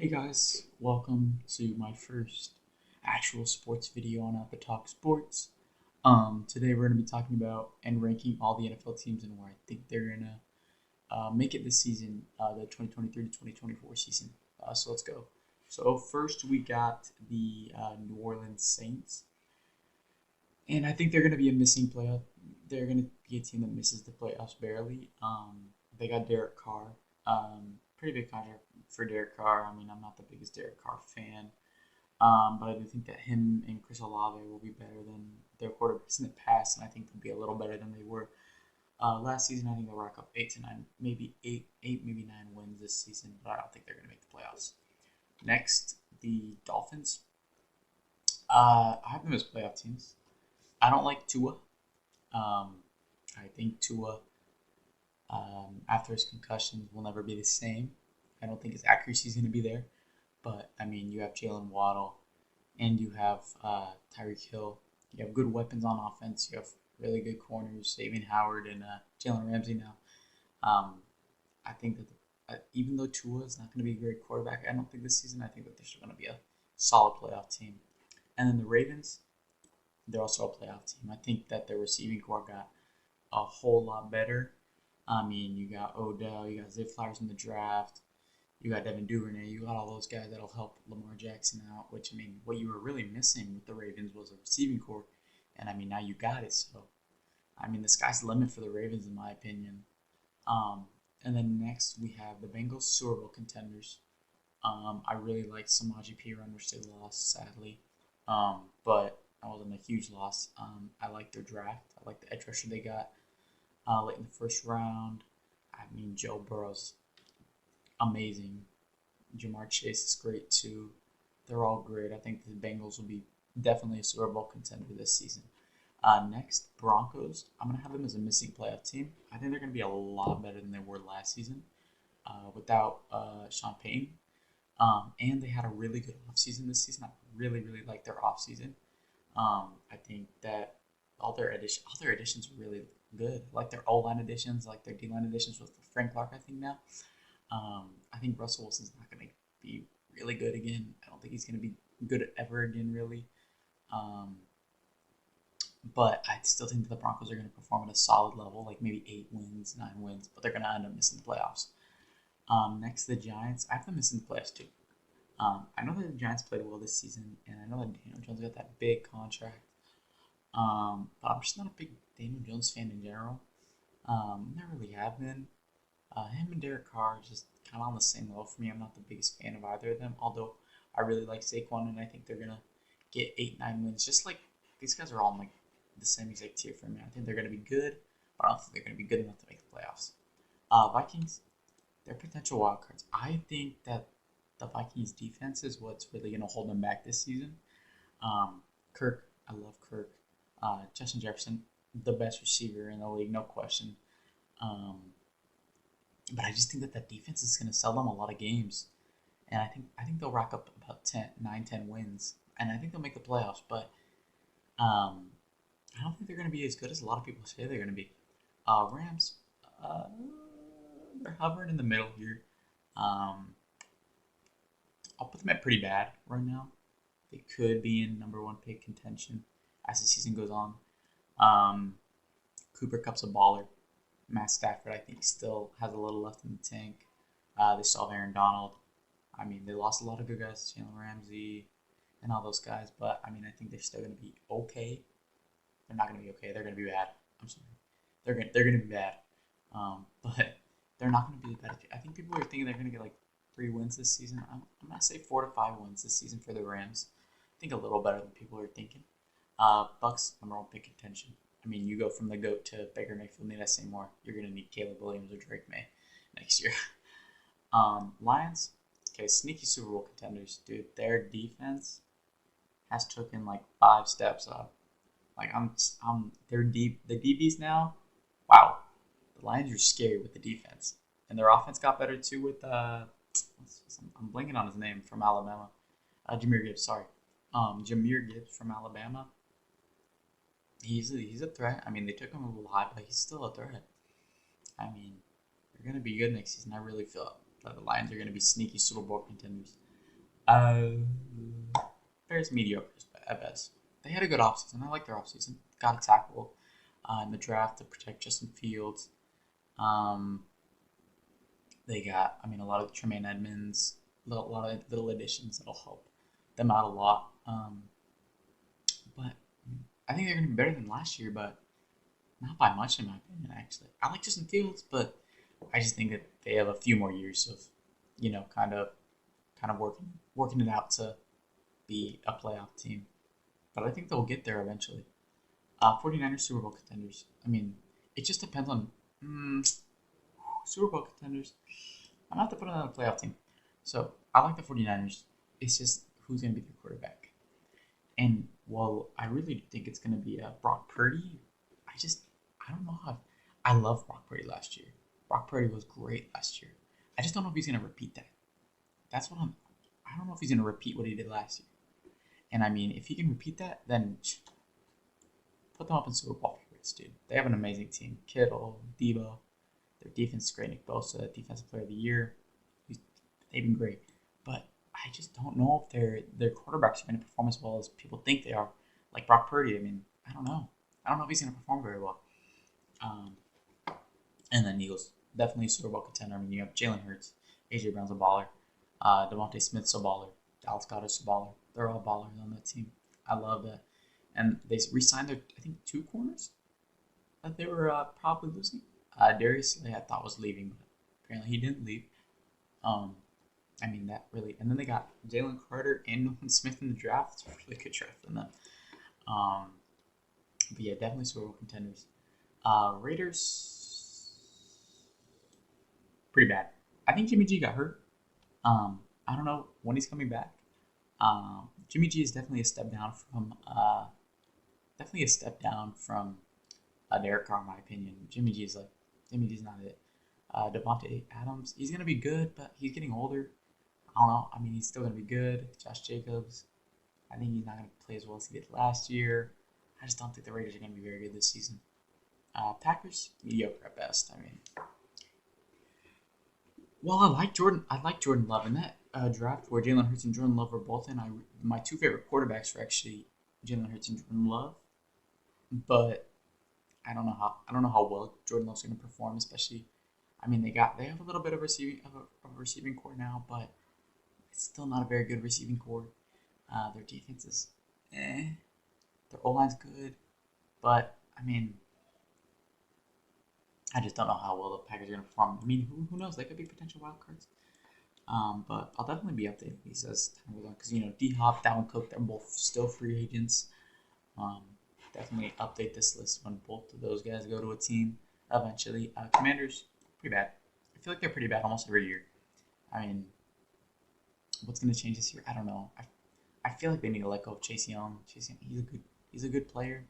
Hey guys, welcome to my first actual sports video on At the Talk Sports. Today we're going to be talking about and ranking all the NFL teams and where I think they're going to make it this season, the 2023 to 2024 season. So let's go. So first we got the New Orleans Saints, and I think they're going to be a missing playoff. They're going to be a team that misses the playoffs barely. They got Derek Carr. Pretty big contract for Derek Carr. I mean, I'm not the biggest Derek Carr fan, but I do think that him and Chris Olave will be better than their quarterbacks in the past, and I think they'll be a little better than they were last season. I think they'll rack up 8 to 9, maybe eight, maybe 9 wins this season, but I don't think they're going to make the playoffs. Next, the Dolphins. I have them as playoff teams. I don't like Tua. I think Tua, after his concussions, will never be the same. I don't think his accuracy is going to be there. But, I mean, you have Jalen Waddle and you have Tyreek Hill. You have good weapons on offense. You have really good corners, Xavier Howard and Jalen Ramsey now. I think that even though Tua is not going to be a great quarterback, I don't think this season, I think that they're still going to be a solid playoff team. And then the Ravens, they're also a playoff team. I think that their receiving core got a whole lot better. I mean, you got Odell, you got Zay Flowers in the draft, you got Devin Duvernay, you got all those guys that'll help Lamar Jackson out. Which, I mean, what you were really missing with the Ravens was a receiving core, and I mean now you got it. So, I mean, the sky's the limit for the Ravens in my opinion. Um, and then next we have the Bengals Super Bowl contenders. I really liked Samaje Perine, which they lost sadly, but that wasn't a huge loss. I like their draft. I like the edge rusher they got late in the first round. I mean, Joe Burrow's amazing. Jamar Chase is great too. They're all great. I think the Bengals will be definitely a Super Bowl contender this season. Next, Broncos. I'm going to have them as a missing playoff team. I think they're going to be a lot better than they were last season without Sean Payton. And they had a really good offseason this season. I really, really like their offseason. I think that all their additions are really good. Like their O line additions, like their D line additions with Frank Clark. I think now. I think Russell Wilson's not going to be really good again. I don't think he's going to be good ever again, really. Um, but I still think that the Broncos are going to perform at a solid level, like maybe 8 wins, 9 wins, but they're going to end up missing the playoffs. Next, the Giants. I have them missing the playoffs too. I know that the Giants played well this season, and I know that Daniel Jones got that big contract. But I'm just not a big Daniel Jones fan in general. Never really have been. Him and Derek Carr are just kind of on the same level for me. I'm not the biggest fan of either of them, although I really like Saquon, and I think they're gonna get 8, 9 wins. Just like these guys are all in like the same exact tier for me. I think they're gonna be good, but I don't think they're gonna be good enough to make the playoffs. Vikings, they're potential wild cards. I think that the Vikings defense is what's really gonna hold them back this season. Kirk, I love Kirk. Justin Jefferson, the best receiver in the league, no question. Um, but I just think that defense is going to sell them a lot of games, and I think they'll rack up about 10 wins, and I think they'll make the playoffs. But um, I don't think they're going to be as good as a lot of people say they're going to be. Rams, uh, they're hovering in the middle here. Um, I'll put them at pretty bad right now. They could be in number one pick contention as the season goes on. Um, Cooper Cup's a baller. Matt Stafford, I think, still has a little left in the tank. They still have Aaron Donald. I mean, they lost a lot of good guys, Jalen Ramsey and all those guys, but I mean, I think they're still going to be okay. They're not going to be okay. They're going to be bad. I'm sorry. They're going to be bad. But they're not going to be bad. I think people are thinking they're going to get like 3 wins this season. I'm going to say 4 to 5 wins this season for the Rams. I think a little better than people are thinking. Bucks, number one pick contention. I mean, you go from the GOAT to Baker Mayfield, need I say more? You're going to need Caleb Williams or Drake May next year. Lions, okay, sneaky Super Bowl contenders, dude. Their defense has taken like 5 steps up. Like they're deep. The DBs now, wow. The Lions are scary with the defense, and their offense got better too with I'm blanking on his name from Alabama. Jahmyr Gibbs, sorry. Jahmyr Gibbs from Alabama. He's a threat. I mean, they took him a little high, but he's still a threat. I mean, they're gonna be good next season. I really feel that the Lions are gonna be sneaky Super Bowl contenders. Uh, Bears mediocre at best. They had a good offseason. I like their offseason. Got a tackle in the draft to protect Justin Fields. Um, they got, a lot of Tremaine Edmonds, a lot of little additions that'll help them out a lot. But I think they're going to be better than last year, but not by much in my opinion. Actually, I like Justin Fields, but I just think that they have a few more years of, kind of working it out to be a playoff team. But I think they'll get there eventually. 49ers Super Bowl contenders. It just depends on Super Bowl contenders. I'm going to have to put another playoff team. So I like the 49ers. It's just who's going to be their quarterback. And while I really think it's going to be Brock Purdy, I don't know how. I love Brock Purdy last year. Brock Purdy was great last year. I just don't know if he's going to repeat that. That's what I'm. I don't know if he's going to repeat what he did last year. And if he can repeat that, then put them up in Super Bowl favorites, dude. They have an amazing team. Kittle, Debo, their defense is great. Nick Bosa, Defensive Player of the Year. They've been great. But I just don't know if their quarterbacks are going to perform as well as people think they are. Like Brock Purdy, I don't know. I don't know if he's going to perform very well. Um, and then Eagles, definitely Super Bowl contender. You have Jalen Hurts, AJ Brown's a baller, Devontae Smith's a baller, Dallas Goedert's a baller. They're all ballers on that team. I love that. And they re-signed their, I think, two corners that they were probably losing. Darius Slay, I thought was leaving, but apparently he didn't leave. Um, that really. And then they got Jalen Carter and Nolan Smith in the draft. It's a really good draft from them. Um, but yeah, definitely Super Bowl contenders. Raiders, pretty bad. I think Jimmy G got hurt. I don't know when he's coming back. Jimmy G is definitely a step down from Derek Carr, in my opinion. Jimmy G's not it. Devontae Adams, he's gonna be good, but he's getting older. I don't know. He's still gonna be good. Josh Jacobs, I think he's not gonna play as well as he did last year. I just don't think the Raiders are gonna be very good this season. Packers, mediocre at best. Well, I like Jordan Love in that draft where Jalen Hurts and Jordan Love were both in. My two favorite quarterbacks were actually Jalen Hurts and Jordan Love, but I don't know how well Jordan Love's going to perform, especially. They have a little bit of a receiving core now, but it's still not a very good receiving core. Their defense is their O line's good, but I just don't know how well the Packers are going to perform. Who knows? They could be potential wild cards. But I'll definitely be updating these as time goes on because D Hop, Dalvin Cook, they're both still free agents. Um, Definitely update this list when both of those guys go to a team eventually. Commanders, pretty bad. I feel like they're pretty bad almost every year. What's going to change this year? I don't know. I feel like they need to let go of Chase Young. He's a good player.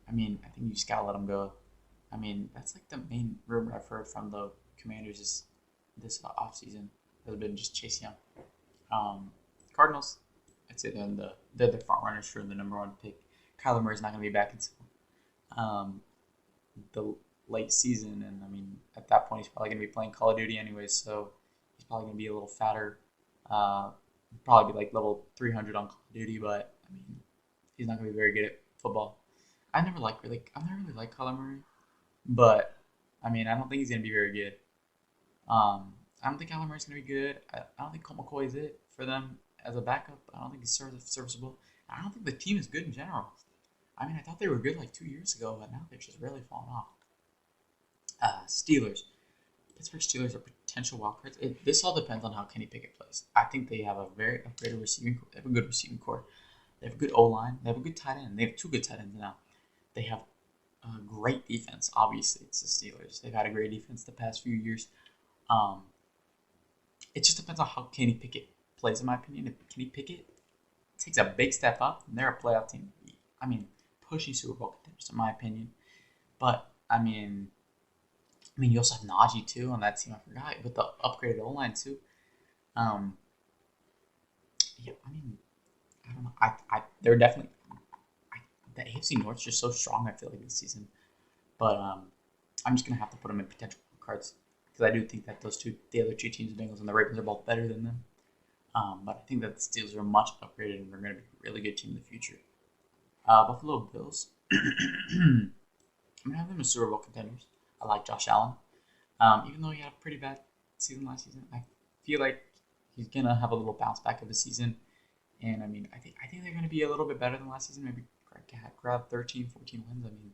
I think you just gotta let him go. That's like the main rumor I've heard from the Commanders this offseason has been just Chase Young. Cardinals, I'd say they're the front runners for the number one pick. Kyler Murray's not going to be back until the late season, and at that point he's probably going to be playing Call of Duty anyways, so he's probably going to be a little fatter. Probably be like level 300 on Call of Duty, but he's not going to be very good at football. I've never really liked Kyler Murray, but I don't think he's going to be very good. I don't think Kyler Murray's going to be good. I don't think Colt McCoy is it for them as a backup. I don't think he's serviceable. I don't think the team is good in general. I thought they were good like 2 years ago, but now they're just really falling off. Steelers. Pittsburgh Steelers are potential wildcards. This all depends on how Kenny Pickett plays. I think they have a very upgraded receiving core. They have a good receiving core. They have a good O-line. They have a good tight end. They have two good tight ends now. They have a great defense. Obviously, it's the Steelers. They've had a great defense the past few years. It just depends on how Kenny Pickett plays, in my opinion. If Kenny Pickett takes a big step up, and they're a playoff team. Pushing Super Bowl contenders, in my opinion. But you also have Najee too on that team. I forgot with the upgraded O line too. Yeah, I don't know. They're definitely the AFC North's just so strong. I feel like this season, but I'm just gonna have to put them in potential cards because I do think that the other two teams, the Bengals and the Ravens, are both better than them. But I think that the Steelers are much upgraded and they're going to be a really good team in the future. Buffalo Bills. I'm going to have them as Super Bowl contenders. I like Josh Allen. Even though he had a pretty bad season last season, I feel like he's going to have a little bounce back of the season. And I mean, I think they're going to be a little bit better than last season. Maybe grab 13, 14 wins. I mean,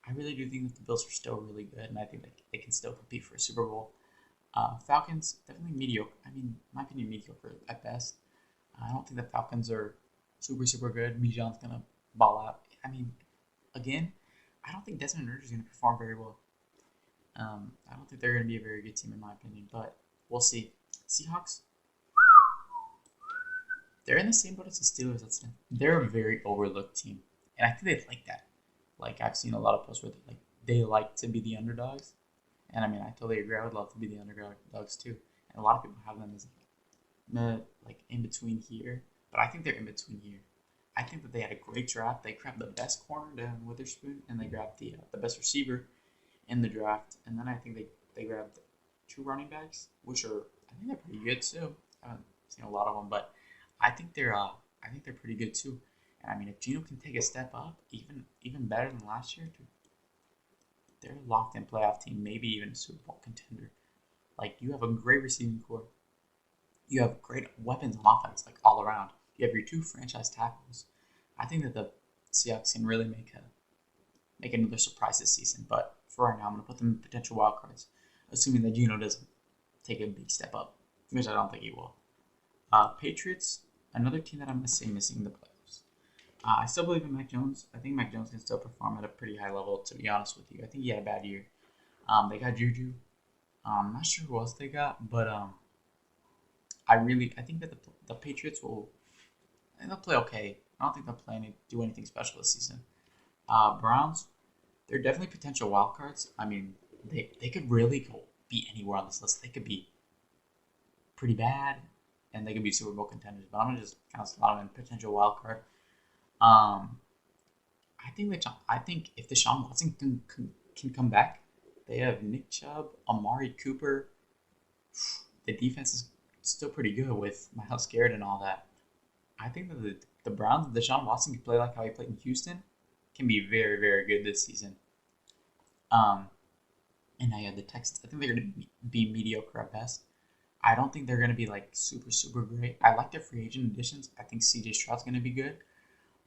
I really do think that the Bills are still really good, and I think they can still compete for a Super Bowl. Falcons, definitely mediocre. I mean, in my opinion, mediocre at best. I don't think the Falcons are super, super good. Bijan's going to ball out. I mean, again, I don't think Desmond Ridder is going to perform very well. I don't think they're going to be a very good team, in my opinion, but we'll see. Seahawks, they're in the same boat as the Steelers. They're a very overlooked team, and I think they like that. Like I've seen a lot of posts where they like to be the underdogs, and I mean I totally agree. I would love to be the underdogs too, and a lot of people have them as like in between here, but I think they're in between here. I think that they had a great draft. They grabbed the best corner, Dan Witherspoon, and they grabbed the best receiver in the draft, and then I think they grabbed two running backs, which are I think they're pretty good too. I haven't seen a lot of them, but I think they're pretty good too. And I mean, if Geno can take a step up, even better than last year, dude, they're a locked in playoff team, maybe even a Super Bowl contender. Like you have a great receiving core, you have great weapons on offense, like all around. You have your two franchise tackles. I think that the Seahawks can really make another surprise this season. But for right now, I'm gonna put them in potential wild cards, assuming that Geno doesn't take a big step up, which I don't think he will. Patriots, another team that I'm going to say missing the playoffs. I still believe in Mac Jones. I think Mac Jones can still perform at a pretty high level, to be honest with you. I think he had a bad year. They got Juju. I'm not sure who else they got, but I think that the Patriots I think they'll play okay. I don't think they'll do anything special this season. Browns, they're definitely potential wild cards. I mean, they could really go be anywhere on this list. They could be pretty bad, and they could be Super Bowl contenders. But I'm gonna just kind of slot them in potential wild card. Um, I think if Deshaun Watson can come back, they have Nick Chubb, Amari Cooper. The defense is still pretty good with Myles Garrett and all that. I think that the Browns, if Deshaun Watson can play like how he played in Houston, can be very, very good this season. Um, and I had the Texans. I think they're going to be mediocre at best. I don't think they're going to be like super, super great. I like their free agent additions. I think CJ Stroud's going to be good.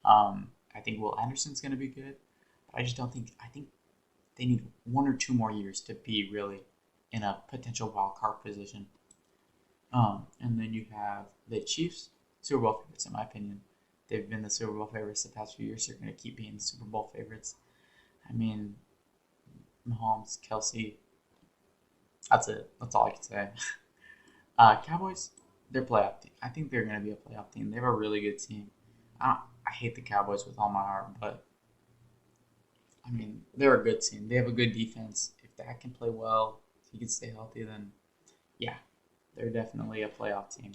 I think Will Anderson's going to be good. But I just don't think, I think they need 1 or 2 more years to be really in a potential wild card position. And then you have the Chiefs, Super Bowl favorites, in my opinion. They've been the Super Bowl favorites the past few years. They're going to keep being the Super Bowl favorites. I mean, Mahomes, Kelsey. That's it. That's all I can say. Cowboys, they're playoff team. I think they're going to be a playoff team. They have a really good team. I hate the Cowboys with all my heart, but I mean, they're a good team. They have a good defense. If Dak can play well, if he can stay healthy, then yeah, they're definitely a playoff team.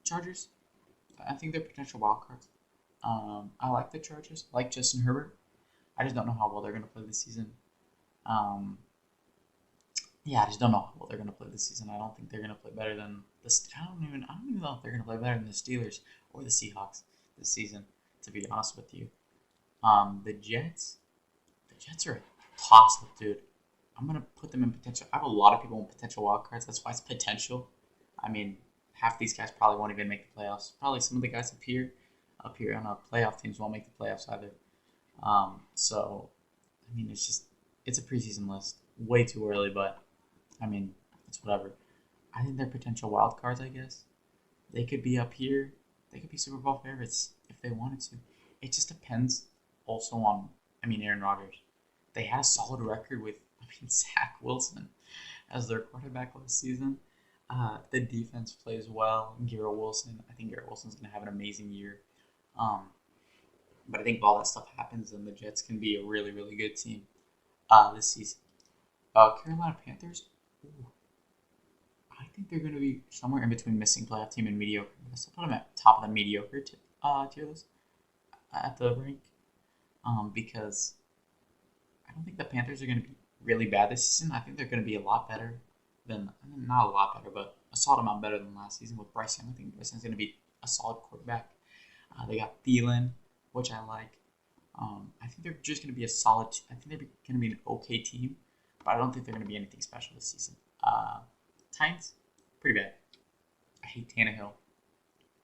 Chargers, I think they're potential wild cards. I like the Chargers. I like Justin Herbert. I just don't know how well they're going to play this season. Um, yeah, I just don't know how well they're going to play this season. I don't think they're going to play better than the. I don't even know if they're going to play better than the Steelers or the Seahawks this season. To be honest with you, the Jets. The Jets are a toss up, dude. I'm gonna put them in potential. I have a lot of people in potential wild cards. That's why it's potential. I mean, half these guys probably won't even make the playoffs. Probably some of the guys up here on playoff teams won't make the playoffs either. So, I mean, it's a preseason list. Way too early, but I mean, it's whatever. I think they're potential wild cards. I guess they could be up here. They could be Super Bowl favorites if they wanted to. It just depends. Also on, I mean, Aaron Rodgers. They had a solid record with, Zach Wilson as their quarterback last season. The defense plays well. Garrett Wilson. I think Garrett Wilson's going to have an amazing year. Um, but I think if all that stuff happens, then the Jets can be a really, really good team this season. Carolina Panthers. Ooh, I think they're going to be somewhere in between missing playoff team and mediocre. I still put them at top of the mediocre tier list at the rank because I don't think the Panthers are going to be really bad this season. I think they're going to be a lot better not a lot better, but a solid amount better than last season with Bryce Young. I think Bryce Young's going to be a solid quarterback. They got Thielen, which I like. I think they're just going to be a solid. I think they're going to be an okay team, but I don't think they're going to be anything special this season. Titans, pretty bad. I hate Tannehill.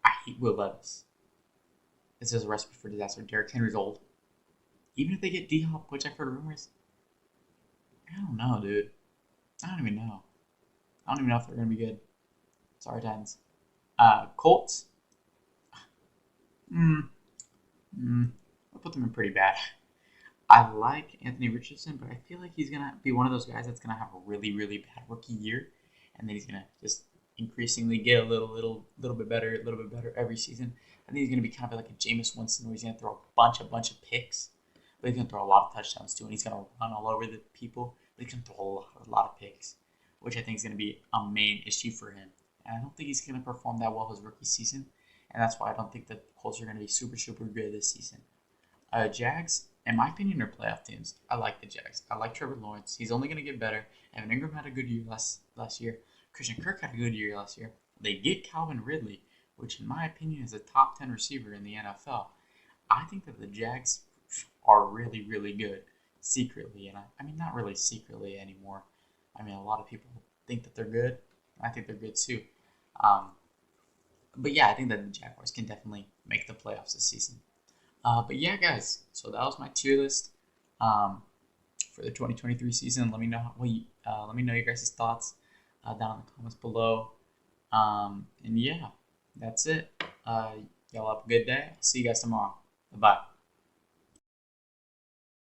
I hate Will Levis. This is a recipe for disaster. Derrick Henry's old. Even if they get D-Hop, which I've heard rumors, I don't know, dude. I don't even know. I don't even know if they're going to be good. Sorry, Titans. Colts. I'll put them in pretty bad. I like Anthony Richardson, but I feel like he's gonna be one of those guys that's gonna have a really, really bad rookie year, and then he's gonna just increasingly get a little bit better, every season. I think he's gonna be kind of like a Jameis Winston, where he's gonna throw a bunch of picks, but he's gonna throw a lot of touchdowns too, and he's gonna run all over the people. But he's gonna throw a lot of picks, which I think is gonna be a main issue for him. And I don't think he's gonna perform that well his rookie season, and that's why I don't think the Colts are gonna be super, super good this season. Jags, in my opinion, are playoff teams. I like the Jags. I like Trevor Lawrence. He's only going to get better. Evan Ingram had a good year last year. Christian Kirk had a good year last year. They get Calvin Ridley, which in my opinion is a top 10 receiver in the NFL. I think that the Jags are really, really good secretly. And I mean, not really secretly anymore. I mean, a lot of people think that they're good. I think they're good too. But yeah, I think that the Jaguars can definitely make the playoffs this season. But yeah, guys, so that was my tier list for the 2023 season. Let me know let me know your guys' thoughts down in the comments below. And yeah, that's it. Y'all have a good day. I'll see you guys tomorrow. Bye bye.